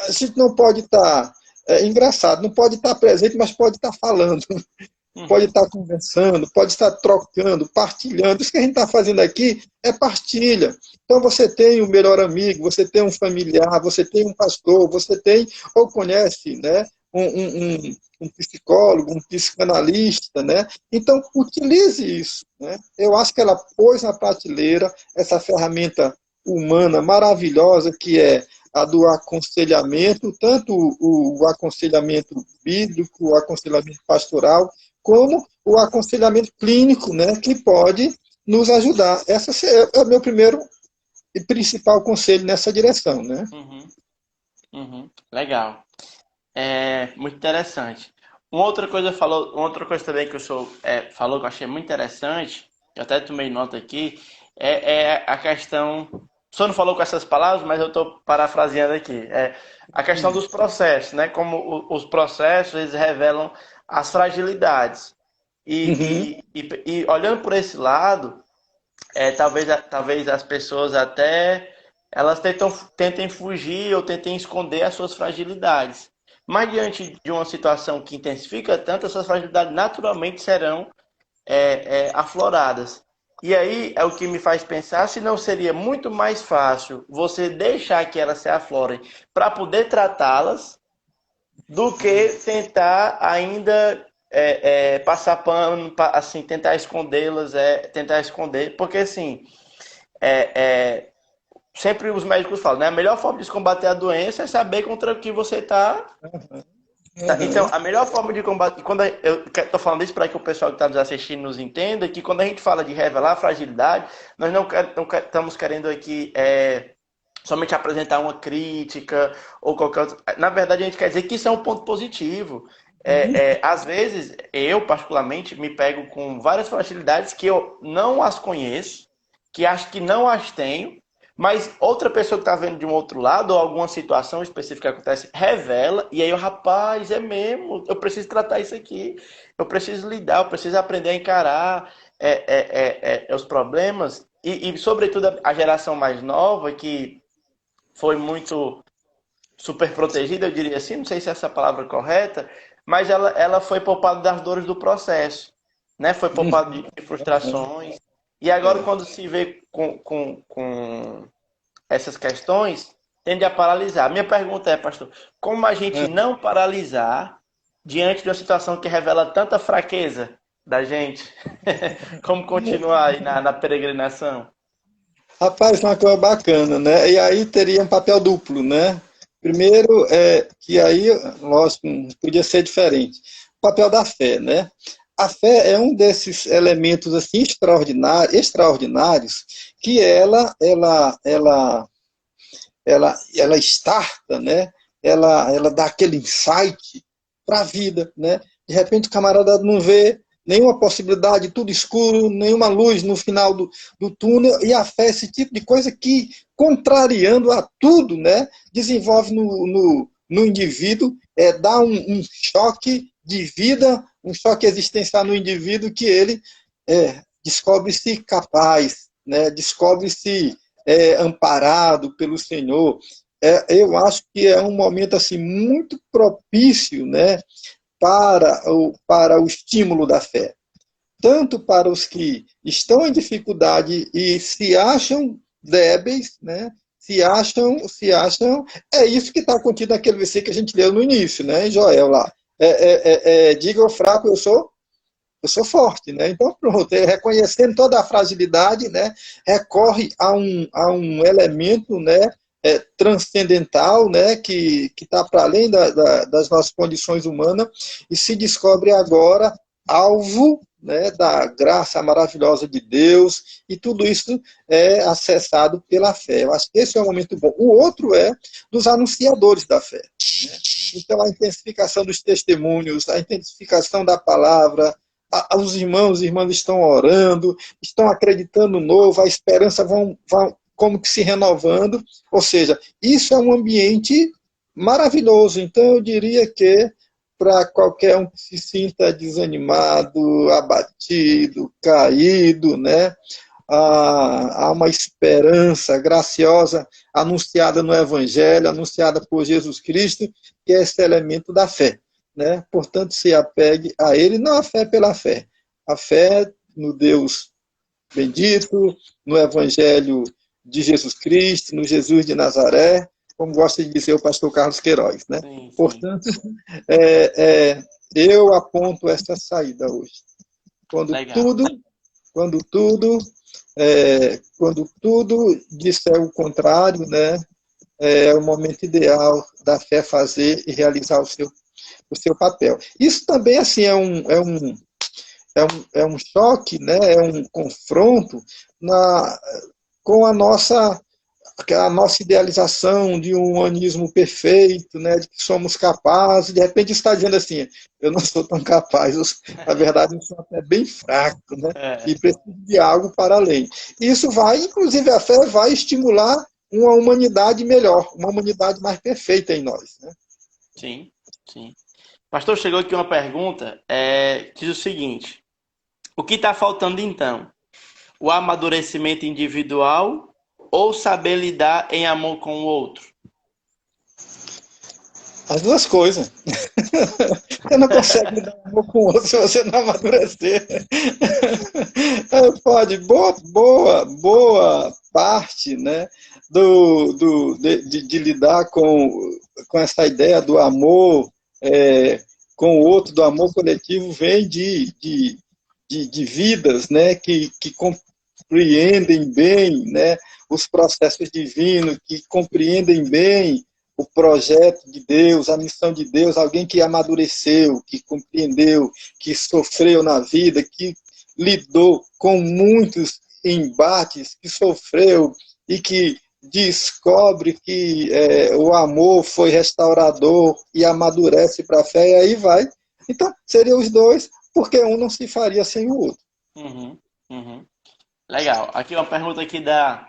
S2: A gente não pode estar. Engraçado, não pode estar presente, mas pode estar falando, pode
S1: Uhum.
S2: estar conversando, pode estar trocando, partilhando. Isso que a gente está fazendo aqui é partilha. Então você tem um melhor amigo, você tem um familiar, você tem um pastor, você tem, ou conhece, né, um psicólogo, um psicanalista, né? Então utilize isso, né? Eu acho que ela pôs na prateleira essa ferramenta humana maravilhosa que é a do aconselhamento, tanto o aconselhamento bíblico, o aconselhamento pastoral, como o aconselhamento clínico, né, que pode nos ajudar. Esse é o meu primeiro e principal conselho nessa direção, né?
S1: Uhum. Uhum. Legal. Muito interessante. Uma outra coisa também que o senhor falou que eu achei muito interessante, eu até tomei nota aqui, é a questão. O senhor não falou com essas palavras, mas eu estou parafraseando aqui. É a questão dos processos, né? Como os processos eles revelam as fragilidades.
S2: Uhum,
S1: E olhando por esse lado, talvez as pessoas até elas tentem fugir ou tentem esconder as suas fragilidades. Mas diante de uma situação que intensifica tanto, essas fragilidades naturalmente serão afloradas. E aí é o que me faz pensar se não seria muito mais fácil você deixar que elas se aflorem para poder tratá-las do que tentar ainda passar pano, assim, tentar escondê-las, tentar esconder, porque assim, é, é, sempre os médicos falam, né? A melhor forma de se combater a doença é saber contra o que você está. Então,
S2: uhum,
S1: a melhor forma de combater. Quando eu estou falando isso para que o pessoal que está nos assistindo nos entenda, que quando a gente fala de revelar fragilidade, nós não estamos querendo aqui somente apresentar uma crítica ou qualquer outra. Na verdade, a gente quer dizer que isso é um ponto positivo.
S2: uhum,
S1: Às vezes, eu particularmente me pego com várias fragilidades que eu não as conheço, que acho que não as tenho, mas outra pessoa que está vendo de um outro lado, ou alguma situação específica que acontece, revela, e aí o rapaz, é mesmo, eu preciso tratar isso aqui, eu preciso lidar, eu preciso aprender a encarar os problemas, sobretudo a geração mais nova, que foi muito super protegida, eu diria assim, não sei se essa é a palavra correta, mas ela foi poupada das dores do processo, né? Foi poupada
S2: uhum,
S1: de
S2: uhum.
S1: frustrações. E agora, quando se vê com essas questões, tende a paralisar. Minha pergunta é, pastor, como a gente não paralisar diante de uma situação que revela tanta fraqueza da gente? Como continuar aí na peregrinação?
S2: Rapaz, uma coisa bacana, né? E aí teria um papel duplo, né? Primeiro, que aí, lógico, podia ser diferente. O papel da fé, né? A fé é um desses elementos assim extraordinários que ela starta, né? Ela dá aquele insight para a vida, né? De repente o camarada não vê nenhuma possibilidade, tudo escuro, nenhuma luz no final do túnel, e a fé é esse tipo de coisa que, contrariando a tudo, né, desenvolve no indivíduo, dá um choque de vida, um choque existencial no indivíduo que ele descobre-se capaz, né, descobre-se amparado pelo Senhor. Eu acho que é um momento assim muito propício, né, para o estímulo da fé, tanto para os que estão em dificuldade e se acham débeis, né? Se acham, é isso que está contido naquele versículo que a gente leu no início, né? Em Joel lá. Diga ao fraco, eu sou forte, né? Então, pronto, reconhecendo toda a fragilidade, né? Recorre a um elemento, né? Transcendental, né? Que está para além das nossas condições humanas e se descobre agora alvo, né? Da graça maravilhosa de Deus, e tudo isso é acessado pela fé. Eu acho que esse é um momento bom. O outro é dos anunciadores da fé, né? Então, a intensificação dos testemunhos, a intensificação da palavra, os irmãos e irmãs estão orando, estão acreditando no novo, a esperança vão como que se renovando, ou seja, isso é um ambiente maravilhoso. Então eu diria que para qualquer um que se sinta desanimado, abatido, caído, né, há uma esperança graciosa anunciada no Evangelho, anunciada por Jesus Cristo, que é esse elemento da fé, né? Portanto, se apegue a ele, não a fé pela fé, a fé no Deus bendito, no Evangelho de Jesus Cristo, no Jesus de Nazaré, como gosta de dizer o pastor Carlos Queiroz, né?
S1: Sim, sim.
S2: Portanto, eu aponto essa saída hoje. Quando
S1: Legal.
S2: tudo, quando tudo, quando tudo disser o contrário, né? É o momento ideal da fé fazer e realizar o seu papel. Isso também assim é um choque, né? É um confronto com a nossa idealização de um humanismo perfeito, né? De que somos capazes. De repente está dizendo assim, eu não sou tão capaz, na verdade eu sou até bem fraco, né? E
S1: É,
S2: preciso de algo para além. Isso vai, inclusive a fé vai estimular uma humanidade melhor, uma humanidade mais perfeita em nós, né?
S1: sim, sim. Pastor, chegou aqui uma pergunta, diz o seguinte: o que está faltando então? O amadurecimento individual ou saber lidar em amor com o outro?
S2: As duas coisas. Você não consegue lidar um com o outro se você não amadurecer. Pode, boa parte, né, de lidar com essa ideia do amor com o outro, do amor coletivo, vem de vidas, né, que compreendem bem, né, os processos divinos, que compreendem bem o projeto de Deus, a missão de Deus, alguém que amadureceu, que compreendeu, que sofreu na vida, que lidou com muitos embates, que sofreu e que descobre que o amor foi restaurador e amadurece para a fé, e aí vai. Então, seriam os dois, porque um não se faria sem o outro.
S1: Uhum, uhum. Legal. Aqui uma pergunta aqui da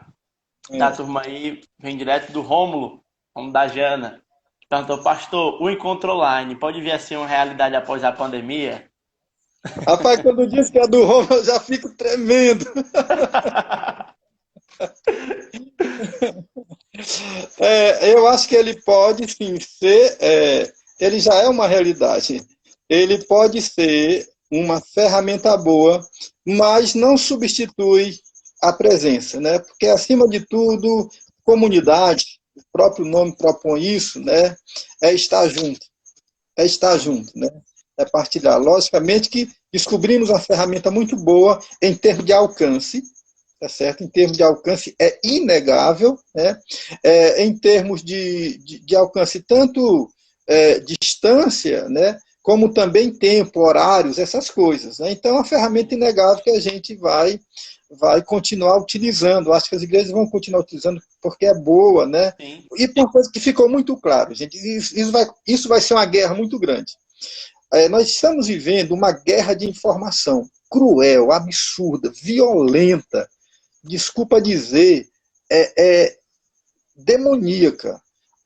S2: É.
S1: turma aí, vem direto do Rômulo, como da Jana. Perguntou, pastor, o encontro online pode vir a ser uma realidade após a pandemia?
S2: Rapaz, quando diz que é do Roma, eu já fico tremendo. Eu acho que ele pode sim ser, ele já é uma realidade. Ele pode ser uma ferramenta boa, mas não substitui a presença, né? Porque acima de tudo, comunidade, o próprio nome propõe isso, né? É estar junto, né? É partilhar. Logicamente que descobrimos uma ferramenta muito boa em termos de alcance, tá certo? Em termos de alcance é inegável, né? Em termos de alcance, tanto distância, né? Como também tempo, horários, essas coisas, né? Então, é uma ferramenta inegável que a gente vai continuar utilizando. Acho que as igrejas vão continuar utilizando porque é boa, né?
S1: Sim.
S2: E uma coisa que ficou muito claro, gente, isso vai ser uma guerra muito grande. nós estamos vivendo uma guerra de informação cruel, absurda, violenta, desculpa dizer, demoníaca.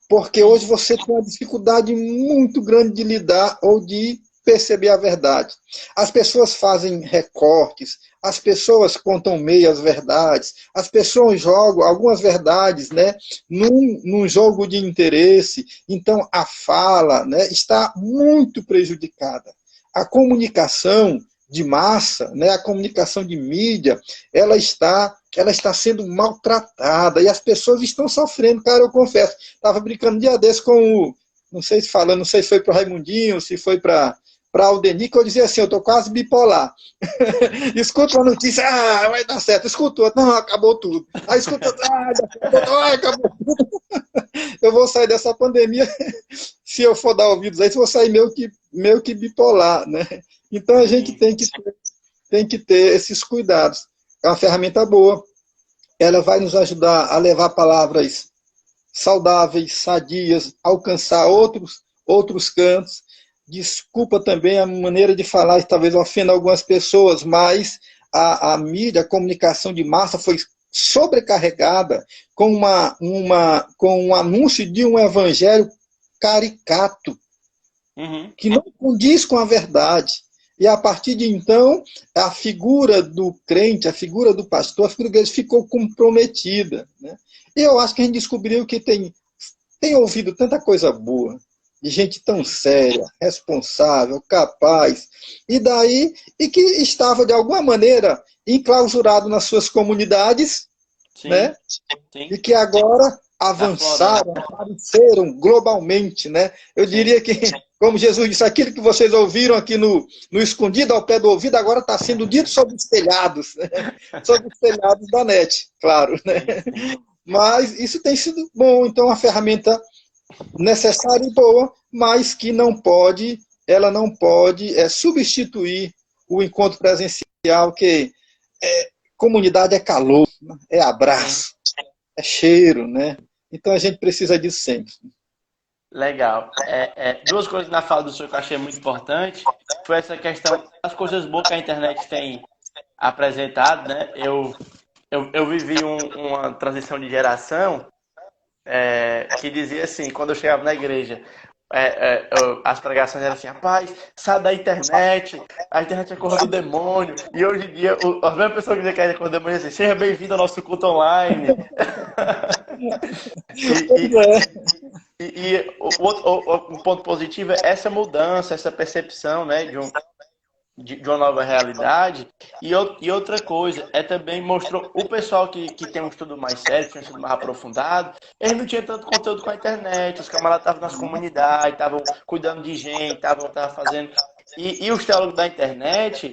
S2: Porque hoje você tem uma dificuldade muito grande de lidar ou de perceber a verdade. As pessoas fazem recortes, as pessoas contam meias verdades, as pessoas jogam algumas verdades, né, num jogo de interesse. Então, a fala, né, está muito prejudicada. A comunicação de massa, né, a comunicação de mídia, ela está sendo maltratada e as pessoas estão sofrendo, cara, eu confesso. Estava brincando um dia desse com o, não sei se foi para o Raimundinho, se foi para Aldeni, que eu dizia assim, eu estou quase bipolar. Escuta uma notícia, vai dar certo. Escuta outra, não, acabou tudo. Aí escuta outra, acabou tudo. Eu vou sair dessa pandemia, se eu for dar ouvidos aí, eu vou sair meio que bipolar, né? Então a gente tem que ter esses cuidados. É uma ferramenta boa. Ela vai nos ajudar a levar palavras saudáveis, sadias, alcançar outros cantos. Desculpa também a maneira de falar, talvez ofenda algumas pessoas, mas a mídia, a comunicação de massa foi sobrecarregada com um anúncio de um evangelho caricato, que não condiz com a verdade. E a partir de então, a figura do crente, a figura do pastor, a figura da igreja ficou comprometida, né? E eu acho que a gente descobriu que tem ouvido tanta coisa boa, de gente tão séria, responsável, capaz, e que estava, de alguma maneira, enclausurado nas suas comunidades, sim, né? Sim. E que agora avançaram, apareceram globalmente, né? Eu diria que, como Jesus disse, aquilo que vocês ouviram aqui no escondido, ao pé do ouvido, agora está sendo dito sobre os telhados, né? Sobre os telhados da net, claro, né? Mas isso tem sido bom, então a ferramenta necessária e boa, mas que ela não pode substituir o encontro presencial, que comunidade é calor, é abraço, é cheiro, né? Então a gente precisa disso sempre.
S1: Legal. Duas coisas na fala do senhor que eu achei muito importante foi essa questão das coisas boas que a internet tem apresentado, né? Eu vivi uma transição de geração que dizia assim, quando eu chegava na igreja, as pregações eram assim, rapaz, sai da internet, a internet é coisa do demônio. E hoje em dia, as mesmas pessoas que dizem que a internet é coisa do demônio dizem assim, seja bem-vindo ao nosso culto online. Um ponto positivo é essa mudança, essa percepção, né, de uma nova realidade. E outra coisa, também mostrou o pessoal que tem um estudo mais sério, que tem um estudo mais aprofundado, eles não tinham tanto conteúdo com a internet, os camaradas estavam nas comunidades, estavam cuidando de gente, estavam fazendo... E os teólogos da internet,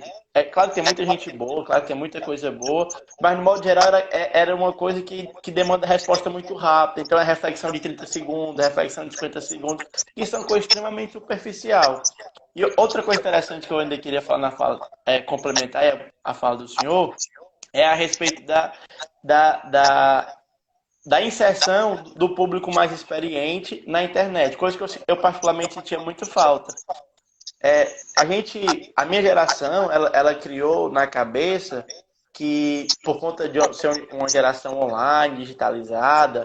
S1: claro que tem muita gente boa, claro que tem muita coisa boa, mas no modo geral era uma coisa que demanda resposta muito rápida. Então é reflexão de 30 segundos, reflexão de 50 segundos, que são coisas extremamente superficial. E outra coisa interessante que eu ainda queria falar complementar a fala do senhor, é a respeito da inserção do público mais experiente na internet, coisa que eu particularmente sentia muito falta. A minha geração, ela criou na cabeça que, por conta de ser uma geração online, digitalizada,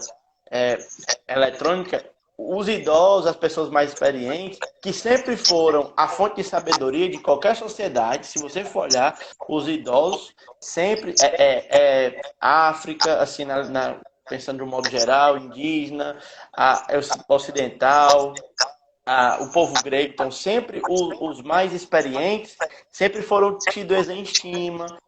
S1: eletrônica, os idosos, as pessoas mais experientes, que sempre foram a fonte de sabedoria de qualquer sociedade, se você for olhar, os idosos sempre África, assim, pensando de um modo geral, indígena, ocidental, o povo grego, então sempre os mais experientes sempre foram tidos em estima,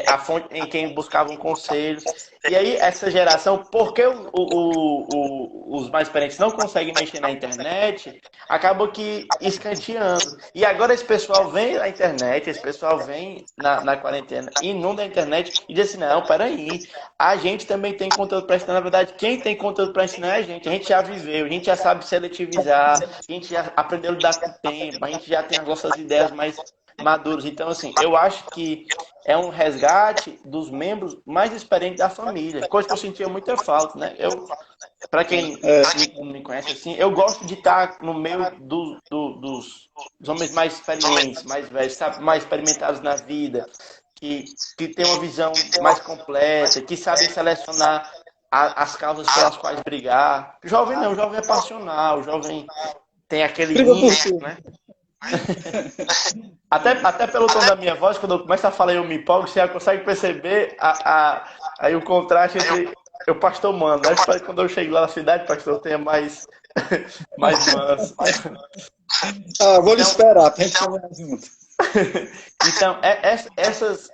S1: a fonte em quem buscavam conselhos. E aí essa geração, porque os mais experientes não conseguem mexer na internet, acaba que escanteando. E agora esse pessoal vem na internet, esse pessoal vem na quarentena, inunda a internet e diz assim, não, peraí, a gente também tem conteúdo para ensinar. Na verdade, quem tem conteúdo para ensinar é a gente já viveu, a gente já sabe seletivizar, a gente já aprendeu a lidar com o tempo, a gente já tem as nossas ideias mais maduros. Então, assim, eu acho que é um resgate dos membros mais experientes da família, coisa que eu sentia muita falta, né? Para quem me conhece assim, eu gosto de estar no meio dos homens mais experientes, mais velhos, sabe? Mais experimentados na vida, que têm uma visão mais completa, que sabem selecionar as causas pelas quais brigar. Jovem não, jovem é passional, jovem tem aquele
S2: Briga por
S1: ímpeto,
S2: tudo.
S1: né? Até pelo tom da minha voz, quando eu começo a falar eu me empolgo, você já consegue perceber aí o contraste entre o pastor mano, né? Espero que quando eu chegue lá na cidade, pastor, eu tenha mais manso.
S2: Vou lhe
S1: Então,
S2: esperar, pra gente caminhar junto.
S1: então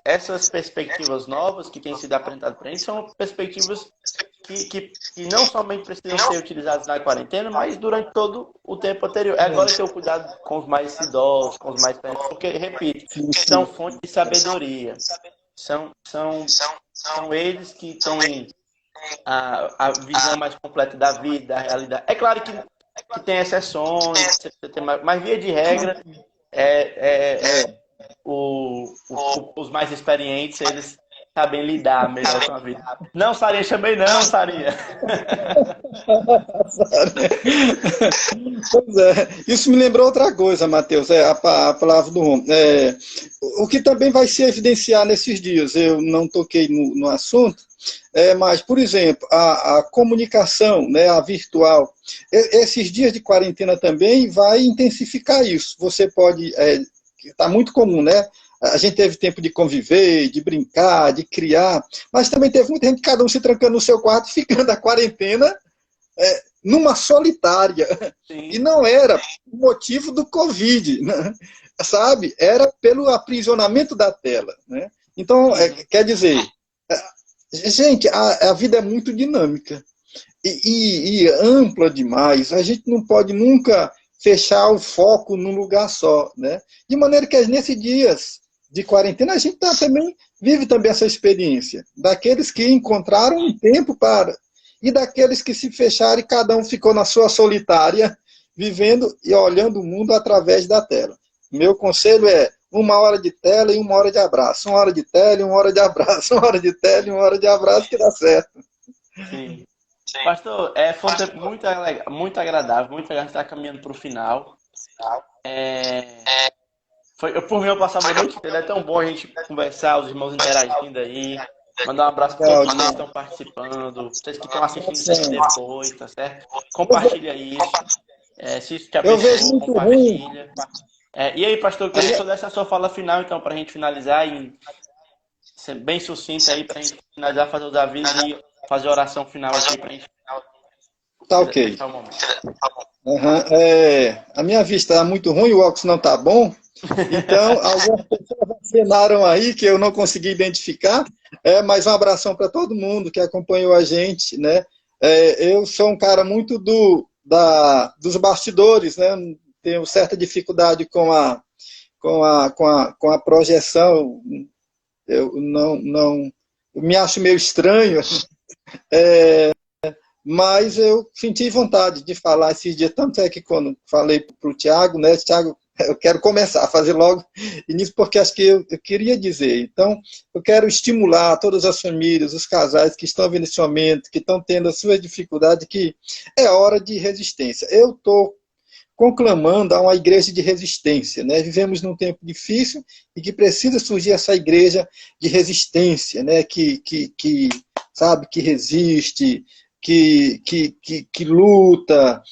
S1: essas perspectivas novas que têm sido apresentadas para a gente são perspectivas que não somente precisam ser utilizadas na quarentena, mas durante todo o tempo anterior. É agora ter o cuidado com os mais idosos, com os mais perto, porque, repito,
S2: Sim,
S1: são
S2: sim.
S1: fonte de sabedoria. São eles que têm a visão mais completa da vida, da realidade. É claro que tem exceções, mas via de regra, os mais experientes, eles sabem lidar melhor com a vida. Não, Sarinha, chamei não, Sarinha.
S2: Pois é, isso me lembrou outra coisa, Matheus, a palavra do Romo. O que também vai se evidenciar nesses dias, eu não toquei no assunto, mas, por exemplo, a comunicação, né, a virtual, esses dias de quarentena também vai intensificar isso. Você pode, está muito comum, né? A gente teve tempo de conviver, de brincar, de criar, mas também teve muita gente, cada um se trancando no seu quarto, ficando a quarentena numa solitária. E
S1: Sim.
S2: não era o motivo do Covid, né? Sabe? Era pelo aprisionamento da tela. Né? Então, quer dizer, gente, a vida é muito dinâmica e ampla demais. A gente não pode nunca fechar o foco num lugar só. Né? De maneira que nesses dias de quarentena, a gente também vive também essa experiência daqueles que encontraram um tempo para e daqueles que se fecharam e cada um ficou na sua solitária, vivendo e olhando o mundo através da tela. Meu conselho é 1 hora de tela e 1 hora de abraço. 1 hora de tela e 1 hora de abraço. 1 hora de tela e 1 hora de abraço que dá certo.
S1: Sim. Pastor, foi um tempo muito agradável, muito legal. A gente está caminhando para o final. Por mim, eu passava a noite inteira. É tão bom a gente conversar, os irmãos interagindo aí. Mandar um abraço para todos vocês que estão participando, vocês que estão assistindo isso aqui depois, tá certo? Compartilha isso. Se isso te
S2: Eu vejo
S1: abençoou,
S2: muito ruim.
S1: compartilha. E aí, pastor, eu queria que você desse a sua fala final, então, para a gente finalizar e ser bem sucinto aí, para a gente finalizar, fazer os avisos e fazer a oração final aqui para a gente
S2: Tá ok.
S1: fechar o momento.
S2: A minha vista está muito ruim, o óculos não está bom. Então, algumas pessoas acenaram aí que eu não consegui identificar, mas um abração para todo mundo que acompanhou a gente, né? Eu sou um cara muito dos bastidores, né? Tenho certa dificuldade com a projeção, eu não me acho meio estranho, mas eu senti vontade de falar esses dias, tanto é que quando falei para o Tiago, né, Tiago, eu quero começar a fazer logo início, porque acho que eu queria dizer. Então, eu quero estimular todas as famílias, os casais que estão vendo esse momento, que estão tendo as suas dificuldades, que é hora de resistência. Eu estou conclamando a uma igreja de resistência. Né? Vivemos num tempo difícil e que precisa surgir essa igreja de resistência, né? Sabe, que resiste, que luta,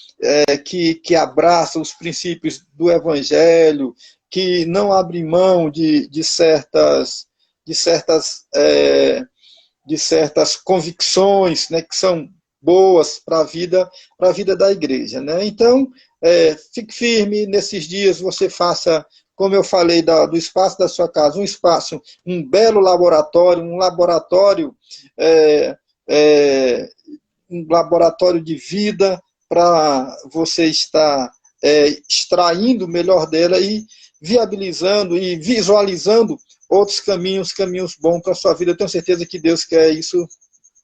S2: que abraça os princípios do Evangelho, que não abre mão de certas convicções, né, que são boas para a vida da igreja. Né? Então, fique firme nesses dias, você faça, como eu falei, do espaço da sua casa, um espaço, um belo laboratório, um laboratório de vida para você estar extraindo o melhor dela e viabilizando e visualizando outros caminhos bons para a sua vida. Eu tenho certeza que Deus quer isso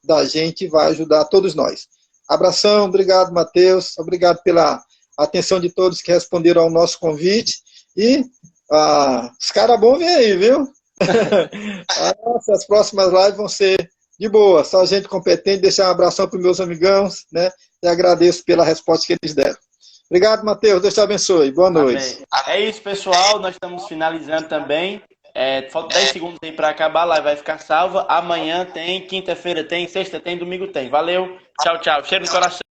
S2: da gente e vai ajudar todos nós. Abração, obrigado, Matheus, obrigado pela atenção de todos que responderam ao nosso convite e Os caras bons vêm aí, viu? Nossa, as próximas lives vão ser de boa, só gente competente. Deixar um abração para os meus amigãos, né? E agradeço pela resposta que eles deram. Obrigado, Matheus. Deus te abençoe. Boa noite.
S1: Amém. É isso, pessoal. Nós estamos finalizando também. Falta 10 segundos aí para acabar. A live vai ficar salva. Amanhã tem, quinta-feira tem, sexta tem, domingo tem. Valeu. Tchau, tchau. Cheiro no coração.